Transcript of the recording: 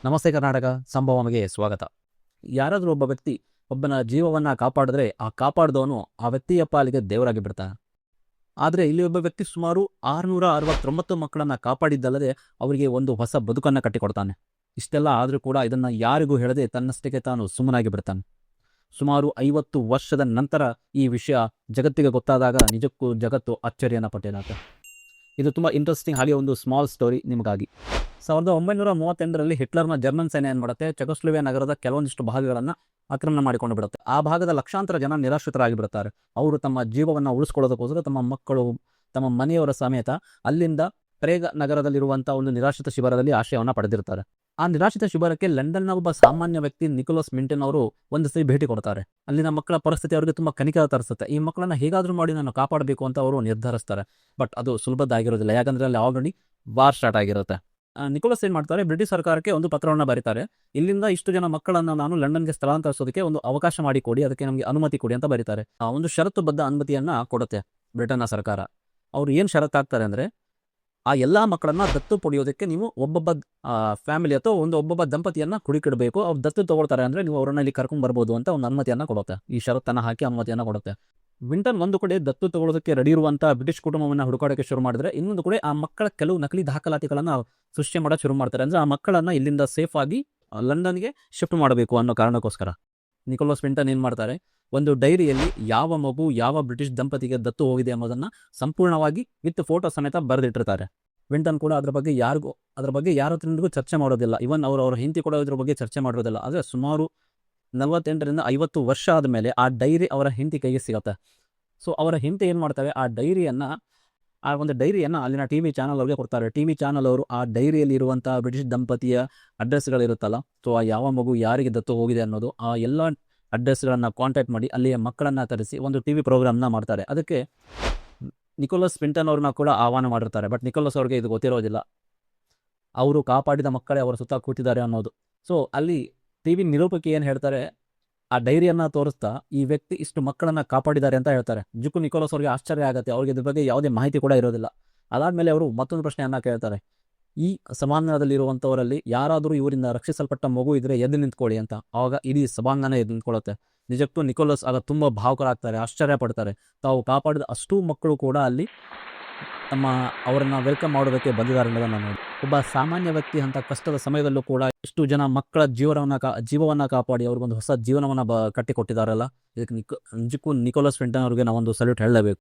ನಮಸ್ತೆ ಕರ್ನಾಟಕ ಸಂಭವಮಗೆ ಸ್ವಾಗತ. ಯಾರಾದರೂ ಒಬ್ಬ ವ್ಯಕ್ತಿ ಒಬ್ಬನ ಜೀವವನ್ನ ಕಾಪಾಡಿದ್ರೆ ಆ ಕಾಪಾಡಿದವನು ಆ ವ್ಯಕ್ತಿಯ ಪಾಲಿಗೆ ದೇವರಾಗಿ ಬಿಡ್ತಾನೆ. ಆದರೆ ಇಲ್ಲಿ ಒಬ್ಬ ವ್ಯಕ್ತಿ ಸುಮಾರು 669 ಮಕ್ಕಳನ್ನ ಕಾಪಾಡಿದ್ದಲ್ಲದೆ ಅವರಿಗೆ ಒಂದು ಹೊಸ ಬದುಕನ್ನು ಕಟ್ಟಿಕೊಡ್ತಾನೆ. ಇಷ್ಟೆಲ್ಲ ಆದರೂ ಕೂಡ ಇದನ್ನು ಯಾರಿಗೂ ಹೇಳದೆ ತನ್ನಷ್ಟಕ್ಕೆ ತಾನು ಸುಮ್ಮನಾಗಿ ಬಿಡ್ತಾನೆ. ಸುಮಾರು 50 ವರ್ಷದ ನಂತರ ಈ ವಿಷಯ ಜಗತ್ತಿಗೆ ಗೊತ್ತಾದಾಗ ನಿಜಕ್ಕೂ ಜಗತ್ತು ಅಚ್ಚರಿಯನ್ನು ಪಟ್ಟೇನಾಗುತ್ತೆ. ಇದು ತುಂಬ ಇಂಟ್ರೆಸ್ಟಿಂಗ್ ಹಾಗೆ ಒಂದು ಸ್ಮಾಲ್ ಸ್ಟೋರಿ ನಿಮಗಾಗಿ. 1938ರಲ್ಲಿ ಹಿಟ್ಲರ್ನ ಜರ್ಮನ್ ಸೇನೆ ಏನು ಮಾಡುತ್ತೆ, ಚೆಕೋಸ್ಲೋವಿಯಾ ನಗರದ ಕೆಲವೊಂದಿಷ್ಟು ಭಾಗಗಳನ್ನು ಆಕ್ರಮಣ ಮಾಡಿಕೊಂಡು ಬಿಡುತ್ತೆ. ಆ ಭಾಗದ ಲಕ್ಷಾಂತರ ಜನ ನಿರಾಶ್ರಿತರಾಗಿ ಬಿಡುತ್ತಾರೆ. ಅವರು ತಮ್ಮ ಜೀವವನ್ನು ಉಳಿಸ್ಕೊಳ್ಳೋದಕ್ಕೋಸ್ಕರ ತಮ್ಮ ಮಕ್ಕಳು, ತಮ್ಮ ಮನೆಯವರ ಸಮೇತ ಅಲ್ಲಿಂದ ಪ್ರೇಗ್ ನಗರದಲ್ಲಿರುವಂಥ ಒಂದು ನಿರಾಶ್ರಿತ ಶಿಬಿರದಲ್ಲಿ ಆಶ್ರಯವನ್ನು ಪಡೆದಿರ್ತಾರೆ. ಆ ನಿರಾಶ್ರಿತ ಶಿಬಿರಕ್ಕೆ ಲಂಡನ್ನ ಒಬ್ಬ ಸಾಮಾನ್ಯ ವ್ಯಕ್ತಿ ನಿಕೋಲಸ್ ಮಿಂಟನ್ ಅವರು ಒಂದು ಸರಿ ಭೇಟಿ ಕೊಡ್ತಾರೆ. ಅಲ್ಲಿನ ಮಕ್ಕಳ ಪರಿಸ್ಥಿತಿ ಅವರಿಗೆ ತುಂಬ ಕನಿಕರ ತರಿಸುತ್ತೆ. ಈ ಮಕ್ಕಳನ್ನ ಹೇಗಾದರೂ ಮಾಡಿ ನಾನು ಕಾಪಾಡಬೇಕು ಅಂತ ಅವರು ನಿರ್ಧರಿಸ್ತಾರೆ. ಬಟ್ ಅದು ಸುಲಭದ್ದಾಗಿರೋದಿಲ್ಲ, ಯಾಕಂದ್ರೆ ಅಲ್ಲಿ ಆಲ್ರೆಡಿ ವಾರ್ ಸ್ಟಾರ್ಟ್ ಆಗಿರುತ್ತೆ. ನಿಕೋಲಸ್ ಏನು ಮಾಡ್ತಾರೆ, ಬ್ರಿಟಿಷ್ ಸರ್ಕಾರಕ್ಕೆ ಒಂದು ಪತ್ರವನ್ನು ಬರೀತಾರೆ. ಇಲ್ಲಿಂದ ಇಷ್ಟು ಜನ ಮಕ್ಕಳನ್ನು ನಾನು ಲಂಡನ್ಗೆ ಸ್ಥಳಾಂತರಿಸೋದಕ್ಕೆ ಒಂದು ಅವಕಾಶ ಮಾಡಿ ಕೊಡಿ, ಅದಕ್ಕೆ ನಮಗೆ ಅನುಮತಿ ಕೊಡಿ ಅಂತ ಬರೀತಾರೆ. ಒಂದು ಷರತ್ತುಬದ್ಧ ಅನುಮತಿಯನ್ನ ಕೊಡುತ್ತೆ ಬ್ರಿಟನ್ನ ಸರ್ಕಾರ. ಅವ್ರು ಏನು ಷರತ್ತಾಗ್ತಾರೆ ಅಂದರೆ, ಆ ಎಲ್ಲ ಮಕ್ಕಳನ್ನ ದತ್ತು ಪಡೆಯೋದಕ್ಕೆ ನೀವು ಒಬ್ಬೊಬ್ಬ ಫ್ಯಾಮಿಲಿ ಅಥವಾ ಒಬ್ಬೊಬ್ಬ ದಂಪತಿಯನ್ನ ಹುಡುಕಿಡಬೇಕು. ಅವ್ರು ದತ್ತು ತಗೊಳ್ತಾರೆ ಅಂದರೆ ನೀವು ಅವರನ್ನ ಇಲ್ಲಿ ಕರ್ಕೊಂಡು ಬರ್ಬೋದು ಅಂತ ಒಂದು ಅನುಮತಿಯನ್ನು ಕೊಡುತ್ತೆ. ಈ ಷರತ್ತನ್ನು ಹಾಕಿ ಅನುಮತಿಯನ್ನು ಕೊಡುತ್ತೆ. ವಿಂಟನ್ ಒಂದು ಕಡೆ ದತ್ತು ತಗೊಳ್ಳೋದಕ್ಕೆ ರೆಡಿ ಇರುವಂಥ ಬ್ರಿಟಿಷ್ ಕುಟುಂಬವನ್ನು ಹುಡುಕಾಡೋಕ್ಕೆ ಶುರು ಮಾಡಿದ್ರೆ, ಇನ್ನೊಂದು ಕಡೆ ಆ ಮಕ್ಕಳ ಕೆಲವು ನಕಲಿ ದಾಖಲಾತಿಗಳನ್ನು ಸೃಷ್ಟಿ ಮಾಡೋಕೆ ಶುರು ಮಾಡ್ತಾರೆ. ಅಂದರೆ ಆ ಮಕ್ಕಳನ್ನು ಇಲ್ಲಿಂದ ಸೇಫ್ ಆಗಿ ಲಂಡನ್ಗೆ ಶಿಫ್ಟ್ ಮಾಡಬೇಕು ಅನ್ನೋ ಕಾರಣಕ್ಕೋಸ್ಕರ ನಿಕೋಲಸ್ ವಿಂಟನ್ ಏನು ಮಾಡ್ತಾರೆ, ಒಂದು ಡೈರಿಯಲ್ಲಿ ಯಾವ ಮಗು ಯಾವ ಬ್ರಿಟಿಷ್ ದಂಪತಿಗೆ ದತ್ತು ಹೋಗಿದೆ ಅನ್ನೋದನ್ನು ಸಂಪೂರ್ಣವಾಗಿ ವಿತ್ ಫೋಟೋ ಸಮೇತ ಬರೆದಿಟ್ಟಿರ್ತಾರೆ. ವಿಂಟನ್ ಕೂಡ ಅದ್ರ ಬಗ್ಗೆ ಯಾರ ಹತ್ರನಿಗೂ ಚರ್ಚೆ ಮಾಡೋದಿಲ್ಲ. ಇವನ್ ಅವ್ರ ಹೆಂಡತಿ ಕೂಡ ಇದ್ರ ಬಗ್ಗೆ ಚರ್ಚೆ ಮಾಡೋದಿಲ್ಲ. ಆದರೆ ಸುಮಾರು 48ರಿಂದ 50 ವರ್ಷ ಆದಮೇಲೆ ಆ ಡೈರಿ ಅವರ ಹೆಂಡತಿ ಕೈಗೆ ಸಿಗುತ್ತೆ. ಸೊ ಅವರ ಹೆಂಡತಿ ಏನು ಮಾಡ್ತಾರೆ, ಆ ಒಂದು ಡೈರಿಯನ್ನು ಅಲ್ಲಿನ TV ಚಾನಲ್ ಅವ್ರಿಗೆ ಕೊಡ್ತಾರೆ. TV ಚಾನಲ್ ಅವರು ಆ ಡೈರಿಯಲ್ಲಿ ಇರುವಂಥ ಬ್ರಿಟಿಷ್ ದಂಪತಿಯ ಅಡ್ರೆಸ್ಗಳಿರುತ್ತಲ್ಲ, ಸೊ ಆ ಯಾವ ಮಗು ಯಾರಿಗೆ ದತ್ತು ಹೋಗಿದೆ ಅನ್ನೋದು ಆ ಎಲ್ಲ ಅಡ್ರೆಸ್ಗಳನ್ನು ಕಾಂಟ್ಯಾಕ್ಟ್ ಮಾಡಿ ಅಲ್ಲಿಯ ಮಕ್ಕಳನ್ನು ತರಿಸಿ ಒಂದು TV ಪ್ರೋಗ್ರಾಮ್ನ ಮಾಡ್ತಾರೆ. ಅದಕ್ಕೆ ನಿಕೋಲಸ್ ವಿಂಟನ್ ಅವ್ರನ್ನ ಕೂಡ ಆಹ್ವಾನ ಮಾಡಿರ್ತಾರೆ. ಬಟ್ ನಿಕೋಲಸ್ ಅವ್ರಿಗೆ ಇದು ಗೊತ್ತಿರೋದಿಲ್ಲ, ಅವರು ಕಾಪಾಡಿದ ಮಕ್ಕಳೇ ಅವರ ಸುತ್ತ ಕೂತಿದ್ದಾರೆ ಅನ್ನೋದು. ಸೊ ಅಲ್ಲಿ TV ನಿರೂಪಕಿ ಏನು ಹೇಳ್ತಾರೆ, ಆ ಡೈರಿಯನ್ನು ತೋರಿಸ್ತಾ ಈ ವ್ಯಕ್ತಿ ಇಷ್ಟು ಮಕ್ಕಳನ್ನು ಕಾಪಾಡಿದ್ದಾರೆ ಅಂತ ಹೇಳ್ತಾರೆ. ನಿಜಕ್ಕೂ ನಿಕೋಲಸ್ ಅವ್ರಿಗೆ ಆಶ್ಚರ್ಯ ಆಗುತ್ತೆ. ಅವ್ರಿಗೆ ಇದ್ರ ಬಗ್ಗೆ ಯಾವುದೇ ಮಾಹಿತಿ ಕೂಡ ಇರೋದಿಲ್ಲ. ಅದಾದಮೇಲೆ ಅವರು ಮತ್ತೊಂದು ಪ್ರಶ್ನೆಯನ್ನು ಕೇಳ್ತಾರೆ, ಈ ಸಭಾಂಗಣದಲ್ಲಿರುವಂಥವರಲ್ಲಿ ಯಾರಾದರೂ ಇವರಿಂದ ರಕ್ಷಿಸಲ್ಪಟ್ಟ ಮಗು ಇದ್ರೆ ಎದ್ದು ನಿಂತ್ಕೊಳ್ಳಿ ಅಂತ. ಆವಾಗ ಇಡೀ ಸಭಾಂಗಣ ಎದ್ದು ನಿಂತ್ಕೊಳ್ಳುತ್ತೆ. ನಿಜಕ್ಕೂ ನಿಕೋಲಸ್ ಆಗ ತುಂಬ ಭಾವುಕರಾಗ್ತಾರೆ, ಆಶ್ಚರ್ಯ ಪಡ್ತಾರೆ. ತಾವು ಕಾಪಾಡಿದ ಅಷ್ಟೂ ಮಕ್ಕಳು ಕೂಡ ಅಲ್ಲಿ ಅವರನ್ನ ವೆಲ್ಕಮ್ ಮಾಡೋದಕ್ಕೆ ಬಂದಿದ್ದಾರೆ ಅನ್ನೋದನ್ನು ನೋಡಿ, ಒಬ್ಬ ಸಾಮಾನ್ಯ ವ್ಯಕ್ತಿ ಅಂತ ಕಷ್ಟದ ಸಮಯದಲ್ಲೂ ಕೂಡ ಇಷ್ಟು ಜನ ಮಕ್ಕಳ ಜೀವವನ್ನು ಕಾಪಾಡಿ ಅವ್ರಿಗೊಂದು ಹೊಸ ಜೀವನವನ್ನು ಕಟ್ಟಿಕೊಟ್ಟಿದ್ದಾರಲ್ಲ, ಇದಕ್ಕೆ ನಿಜಕ್ಕೂ ನಿಕೋಲಸ್ ವಿಂಟನ್ ಅವ್ರಿಗೆ ನಾವೊಂದು ಸಲ್ಯೂಟ್ ಹೇಳಲೇಬೇಕು.